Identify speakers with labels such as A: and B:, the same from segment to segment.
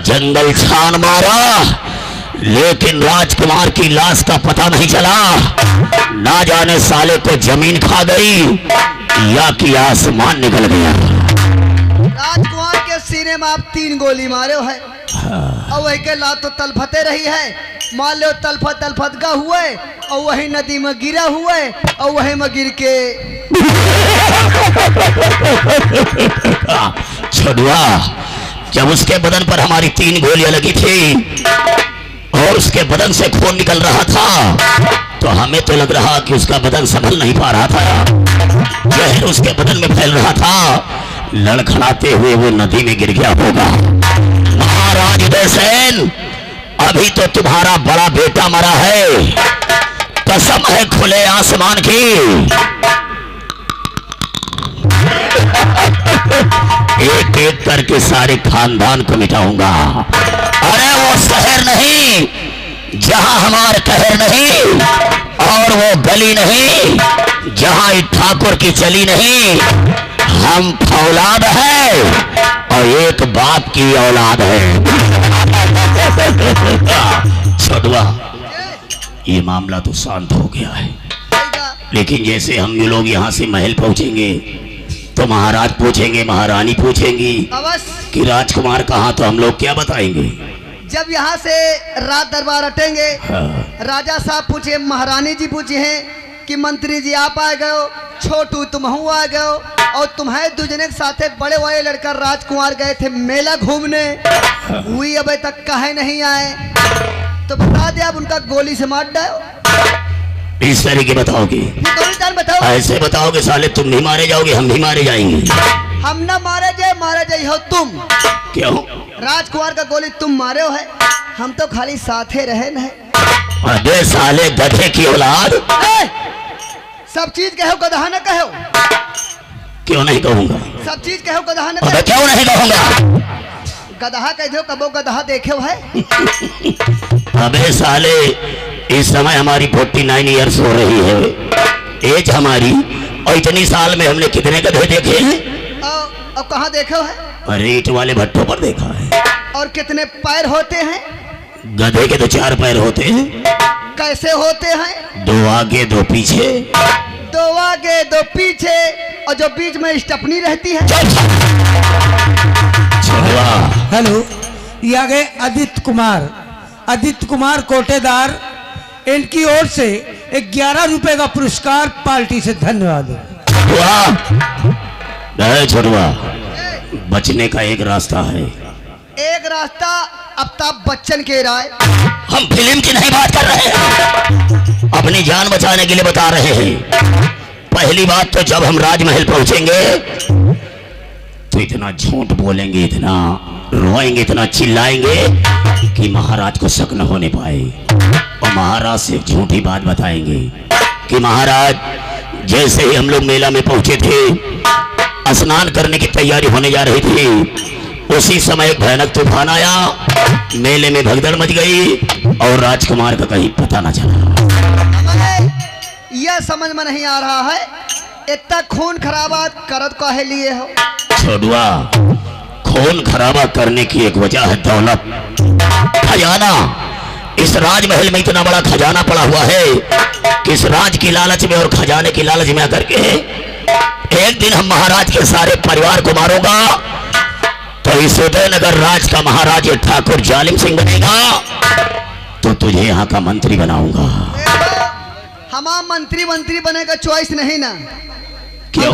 A: जंगल छान मारा, लेकिन राजकुमार की लाश का पता नहीं चला। ना जाने साले को जमीन खा गई या कि आसमान निकल गया।
B: राजकुमार के सीने में आप 3 गोली मारे हो है। और वही के लात तो तलफते रही है। मान लो तलफत का हुए और वही नदी में गिरा हुए और वही में गिर के
A: छोड़ुआ, जब उसके बदन पर हमारी 3 गोलियां लगी थी और उसके बदन से खून निकल रहा था, तो हमें तो लग रहा कि उसका बदन संभल नहीं पा रहा था। जहर उसके बदन में फैल रहा था, लड़खड़ाते हुए वो नदी में गिर गया होगा। महाराज उदयसेन, अभी तो तुम्हारा बड़ा बेटा मरा है, कसम है खुले आसमान की। एक एक करके सारे खानदान को मिटाऊंगा। अरे वो शहर नहीं जहां हमार कहर नहीं, और वो गली नहीं जहां ठाकुर की चली नहीं। हम औलाद है और एक बाप की औलाद है। छोड़वा, ये मामला तो शांत हो गया है, लेकिन जैसे हम लोग यहाँ से महल पहुंचेंगे तो महाराज पूछेंगे, महारानी पूछेंगी कि राजकुमार कहाँ, तो हम लोग क्या बताएंगे?
B: जब यहाँ से रात दरबार हटेंगे, राजा साहब पूछे, महारानी जी पूछे हैं कि मंत्री जी आप आ गए हो, छोटू तुम आ गए हो, और तुम्हारे दूजने के साथ बड़े बड़े लड़का राजकुमार गए थे मेला घूमने, हुई अभी तक काहे नहीं आए? तो बता दे, आप उनका गोली से मार डालो।
A: इस तरीके बताओगे?
B: बताओ।
A: ऐसे बताओगे साले तुम नहीं मारे जाओगे, हम भी मारे जाएंगे।
B: हम ना मारे जाए हो तुम।
A: क्यों?
B: राजकुमार का गोली तुम मारे हो है, हम तो खाली साथे रहे न।
A: अबे साले गधे की औलाद,
B: सब चीज कहो, गधा न कहो।
A: क्यों नहीं कहूंगा?
B: सब चीज कहो, गधा न कहो।
A: क्यों नहीं कहूंगा?
B: गधा कह दो, कबो गधा देखे हो है।
A: अबे साले, इस समय हमारी 49 ईयर्स हो रही है एज हमारी, और इतनी साल में हमने कितने गधे देखे हैं?
B: अब कहाँ देखे हो है?
A: अरे ईंट वाले भट्टों पर देखा है।
B: और कितने पैर होते हैं?
A: गधे के तो 4 पैर होते हैं।
B: कैसे होते हैं?
A: 2 आगे 2 पीछे।
B: 2 आगे 2 पीछे, और जो बीच में स्टपनी रहती है।
C: हेलो, ये आ गए आदित्य कुमार कोटेदार, इनकी ओर से 11 रुपए का पुरस्कार पार्टी से। धन्यवाद।
A: छोटुआ, बचने का एक रास्ता है।
B: एक रास्ता अमिताभ बच्चन के राय।
A: हम फिल्म की नहीं बात कर रहे हैं, अपनी जान बचाने के लिए बता रहे हैं। पहली बात तो जब हम राजमहल पहुंचेंगे तो इतना झूठ बोलेंगे, इतना रोएंगे, इतना चिल्लाएंगे कि महाराज को शक न होने पाए, और महाराज से झूठी बात बताएंगे कि महाराज जैसे ही हम लोग मेला में पहुंचे थे, स्नान करने की तैयारी होने जा रही थी, उसी समय एक भयानक तूफान आया, मेले में भगदड़ मच गई और राजकुमार का कहीं पता न चला।
B: यह समझ में नहीं आ रहा है, इतना खून खराबा करत काहे लिए हो?
A: छोड़ुआ, खून खराबा करने की एक वजह है दौलत, खजाना। इस राजमहल में इतना बड़ा खजाना पड़ा हुआ है कि इस राज की लालच में और खजाने की लालच में आकर के एक दिन हम महाराज के सारे परिवार को मारूंगा, तो इस उदयनगर राज का महाराज ठाकुर जालिम सिंह बनेगा, तो तुझे यहाँ का मंत्री बनाऊंगा।
B: हमारा मंत्री बनेगा चॉइस नहीं ना?
A: क्यों?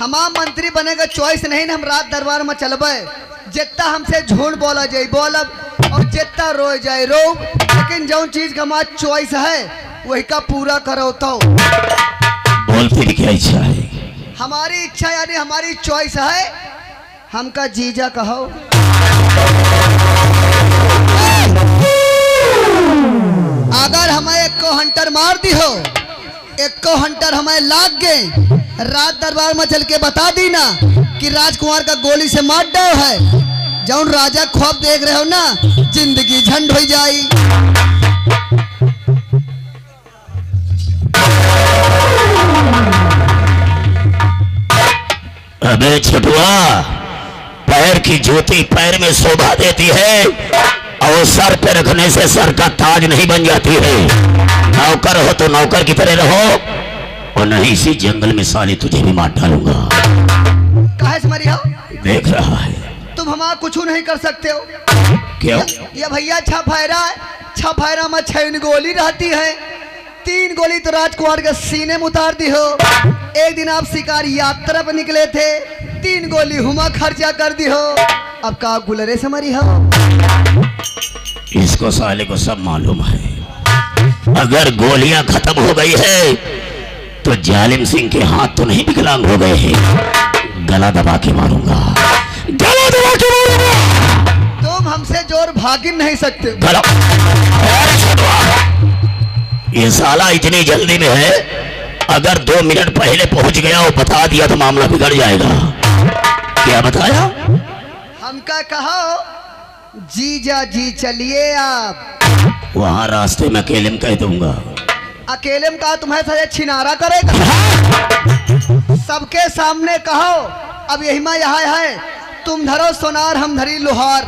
B: हमारा मंत्री बनेगा चॉइस नहीं ना? हम रात दरबार में चलबे, जितना हमसे झूठ बोला जाए बोलब, और जितना रो जाए रो, लेकिन जो चीज का हमारा चॉइस है वही का पूरा करो। तो
A: बोल फिर क्या इच्छा है?
B: हमारी इच्छा यानी हमारी चॉइस है, हमका जीजा कहो। अगर हमें एक को हंटर मार दी हो, एक को हंटर हमें लाग गए, रात दरबार में चल के बता दी ना कि राजकुमार का गोली से मार दो है, जौन राजा ख्वाब देख रहे हो ना, जिंदगी झंड हो जाई।
A: अबे छोटुआ, पैर की जूती पैर में शोभा देती है और सर पे रखने से सर का ताज नहीं बन जाती है। नौकर हो तो नौकर की तरह रहो और नहीं इसी जंगल में साली तुझे भी मार डालूंगा।
B: काहे से मरी हो?
A: देख रहा है
B: तुम हमारा कुछ नहीं कर सकते हो।
A: क्यों?
B: ये भैया छफैरा है, छफैरा में 6 गोली रहती है। 3 गोली तो राजकुमार के सीने में उतार दी हो। एक दिन आप शिकारी यात्रा पर निकले थे, 3 गोली हुमा खर्चा कर दी हो। अब का गुलरे से मरी हो?
A: इसको साले को सब मालूम है। अगर गोलियां खत्म हो गई है तो जालिम सिंह के हाथ तो नहीं विकलांग हो गए हैं। गला दबा के मारूंगा, गला दबा के मारूंगा।
B: तुम हमसे जोर भाग ही नहीं सकते।
A: ये साला इतनी जल्दी में है, अगर 2 मिनट पहले पहुंच गया और बता दिया तो मामला बिगड़ जाएगा। क्या बताया?
B: हमका कहो जीजा जी चलिए आप।
A: वहां रास्ते में अकेले में कह दूंगा।
B: अकेले में कहा तुम्हें सजा छिनारा करेगा। सबके सामने कहो अब यही में यहाँ है, तुम धरो सोनार हम धरी लोहार,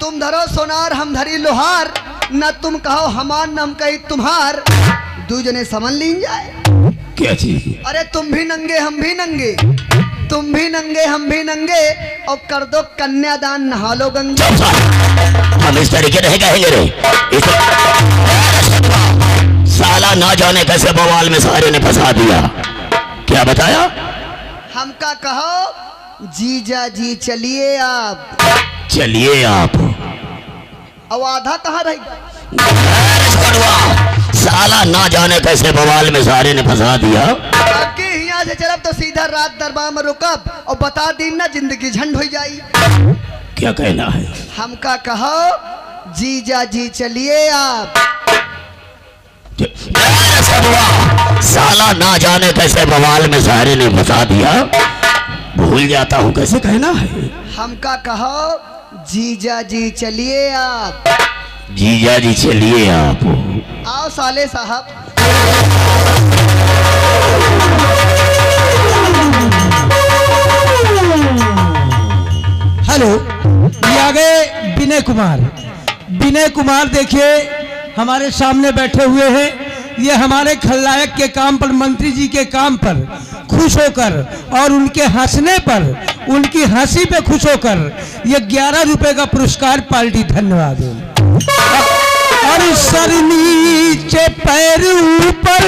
B: तुम धरो सोनार हम धरी लोहार, न तुम कहो हमार न हम कही तुम्हार, 2 जने समझ ली जाए।
A: क्या चीज?
B: अरे तुम भी नंगे हम भी नंगे, तुम भी नंगे हम भी नंगे, और कर दो कन्यादान नहा लो गंगे।
A: हम इस तरीके नहीं कहेंगे रे। साला ना जाने कैसे बवाल में सारे ने फंसा दिया। क्या बताया?
B: हमका कहो जीजा जी चलिए आप।
A: चलिए आप।
B: अब आधा कहाँ रही?
A: साला ना जाने कैसे बवाल में सारे ने फंसा दिया।
B: यहाँ से चलब तो सीधा रात दरबार में रुकब और बता दी ना जिंदगी झंड हो जाई।
A: क्या कहना है?
B: हमका कहो जीजा जी चलिए आप।
A: साला ना जाने कैसे बवाल में सारे ने फंसा दिया। भूल जाता हूँ कैसे कहना है।
B: हमका कहो जीजा जी चलिए आप।
A: जीजा जी चलिए आप।
B: आओ साले साहब।
C: हेलो, ये आ गए विनय कुमार। विनय कुमार देखिए हमारे सामने बैठे हुए हैं। ये हमारे खलनायक के काम पर, मंत्री जी के काम पर खुश होकर और उनके हंसने पर, उनकी हंसी पे खुश होकर ये 11 रुपए का पुरस्कार पार्टी धन्यवाद। और सर नीचे पैर ऊपर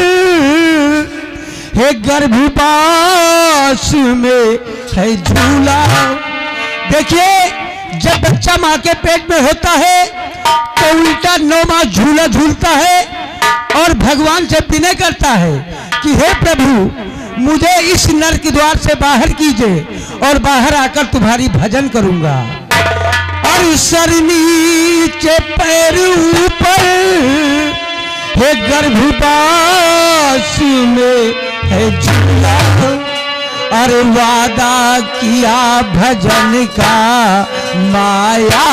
C: है, गर्भपाश में है झूला। देखिए जब बच्चा माँ के पेट में होता है तो उल्टा 9 माह झूला झूलता है और भगवान से विनय करता है कि हे प्रभु मुझे इस नरक द्वार से बाहर कीजिए और बाहर आकर तुम्हारी भजन करूंगा। और सर नीचे पैर ऊपर है, गर्भपाश में है झूला। और वादा किया भजन का, माया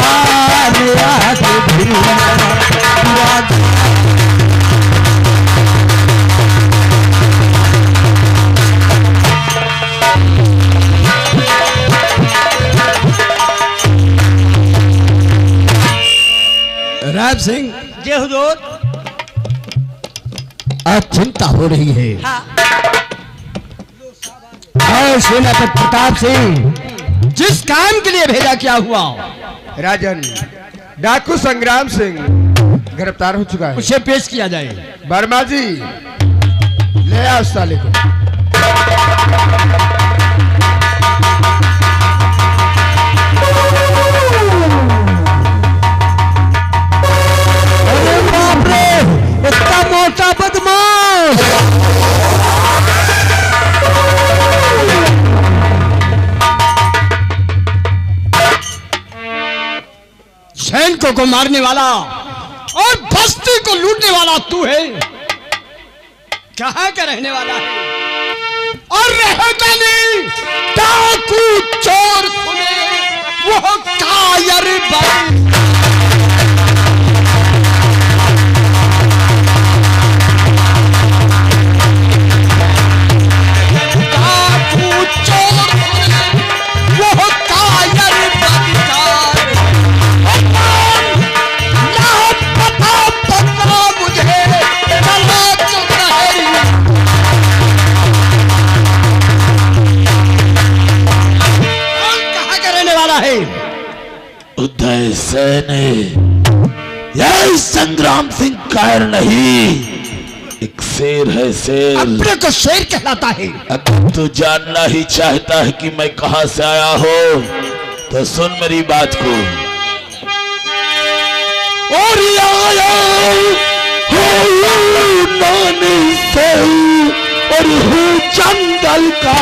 D: राज सिंह
C: जय हुजूर।
D: आज चिंता हो रही है।
C: हाँ।
D: और सेनापति प्रताप सिंह जिस काम के लिए भेजा क्या हुआ?
E: राजन डाकू संग्राम सिंह गिरफ्तार हो चुका है।
D: उसे पेश किया जाए।
E: वर्मा जी ले आओ साले को।
C: अरे बाप रे, इतना मोटा बदमाश।
D: सैनिकों को मारने वाला और बस्ती को लूटने वाला तू है। कहाँ का रहने वाला है? और रहता नहीं, डाकू चोर तुम्हें वो कायर बन। डाकू चोर तुम्हें वो कायर
F: सैन यह संग्राम सिंह कायर नहीं, एक शेर है शेर।
D: अपने को शेर कहलाता है।
F: अगर तू जानना ही चाहता है कि मैं कहां से आया हूं तो सुन मेरी बात को। और आया नानी से और हूँ जंगल का,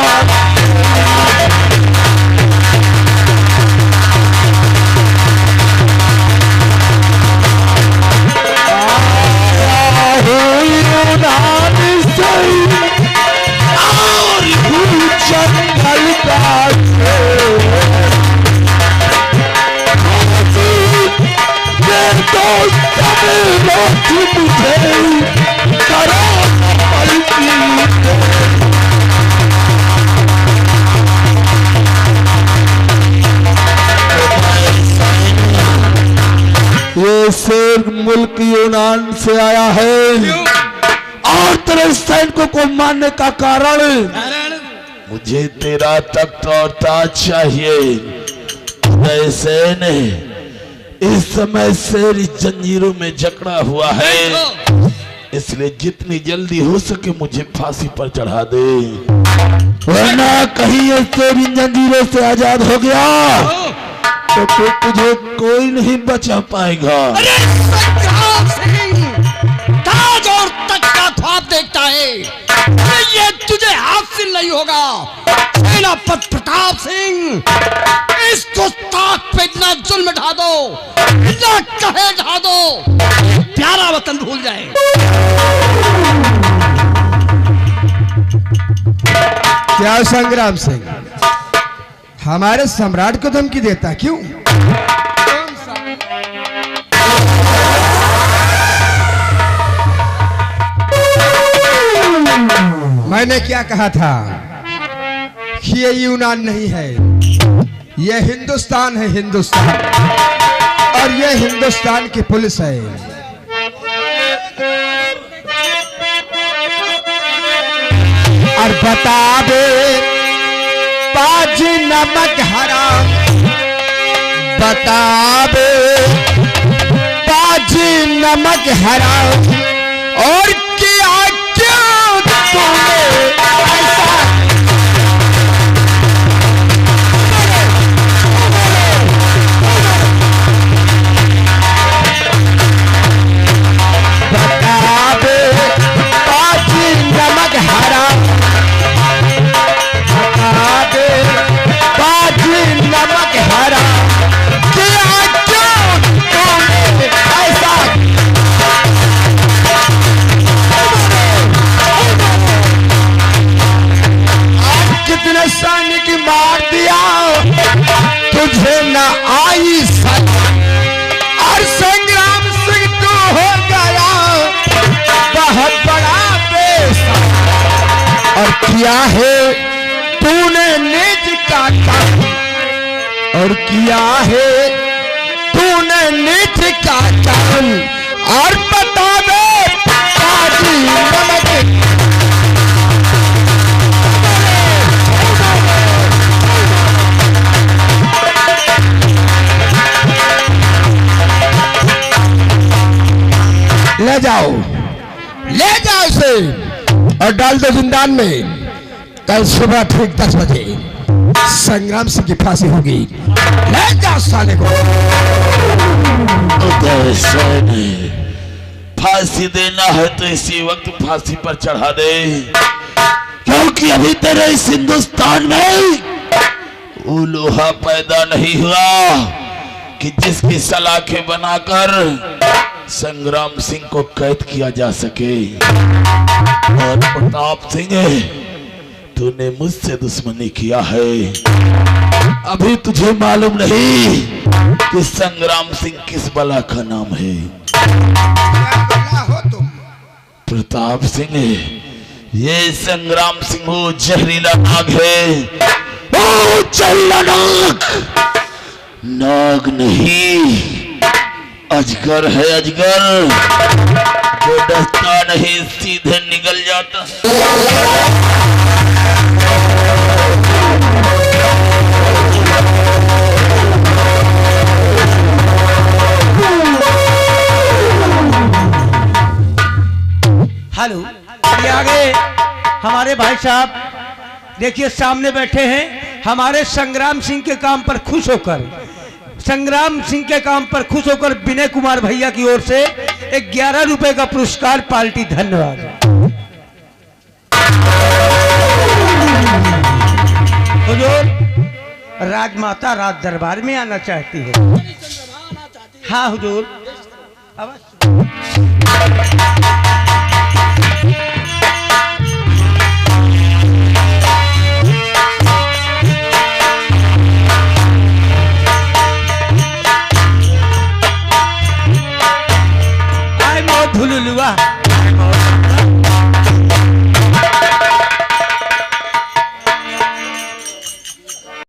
F: जंगल का ये शेर मुल्क यूनान से आया है और तेरे सैनिकों को मारने का कारण मुझे तेरा तख्त और ताज चाहिए। ऐसे ने इस समय शेर जंजीरों में जकड़ा हुआ है, इसलिए जितनी जल्दी हो सके मुझे फांसी पर चढ़ा दे, वरना कहीं ये शेर इन जंजीरों से आजाद हो गया तो फिर तुझे कोई नहीं बचा पाएगा।
D: अरे संग्राम सिंह, ताज और तख्त का ख्वाब देखता है, ये तुझे हासिल नहीं होगा। सेनापति प्रताप सिंह, इस गुस्ताख पे इतना जुल्म ढा दो, इतना कहे ढा दो, प्यारा वतन भूल जाए।
E: क्या संग्राम सिंह हमारे सम्राट को धमकी देता क्यों? मैंने क्या कहा था कि ये यूनान नहीं है, ये हिंदुस्तान है, हिंदुस्तान, और ये हिंदुस्तान की पुलिस है। और बता दे बाजी नमक हराम, बता दे बाजी नमक हराम, और क्या क्यों तूने ऐसा बता दे बाजी नमक हराम, बता दे बाजी नमक हराम, क्या क्यों तूने ऐसा कितने सैनिक मार दिया तुझे न आई सच, और संग्राम सिंह तू हो गया बहुत बड़ा बेशक, और किया है तूने निज का काम, और किया है तूने निज का काम, और बता दे बाजी नमक ले जाओ, ले जाओ इसे और डाल दो जिंदान में। कल सुबह ठीक 10 बजे संग्राम सिंह की फांसी होगी। ले जाओ साले को।
F: फांसी देना है तो इसी वक्त फांसी पर चढ़ा दे, क्योंकि अभी तेरे इस हिंदुस्तान में वो लोहा पैदा नहीं हुआ कि जिसकी सलाखें बनाकर संग्राम सिंह को कैद किया जा सके। और प्रताप सिंह, तूने मुझसे दुश्मनी किया है, अभी तुझे मालूम नहीं कि संग्राम सिंह किस बला का नाम है।
E: हो तुम
F: प्रताप सिंह, ये संग्राम सिंह वो जहरीला नाग है, वो जहरीला नाग, नाग नहीं अजगर है, अजगर जो डरता नहीं सीधे निकल जाता।
C: हमारे भाई साहब देखिए सामने बैठे हैं, हमारे संग्राम सिंह के काम पर खुश होकर, संग्राम सिंह के काम पर खुश होकर विनय कुमार भैया की ओर से 11 रुपए का पुरस्कार पार्टी। धन्यवाद। हुजूर राजमाता राज दरबार में आना चाहती है। हाँ हुजूर धुलुलुआ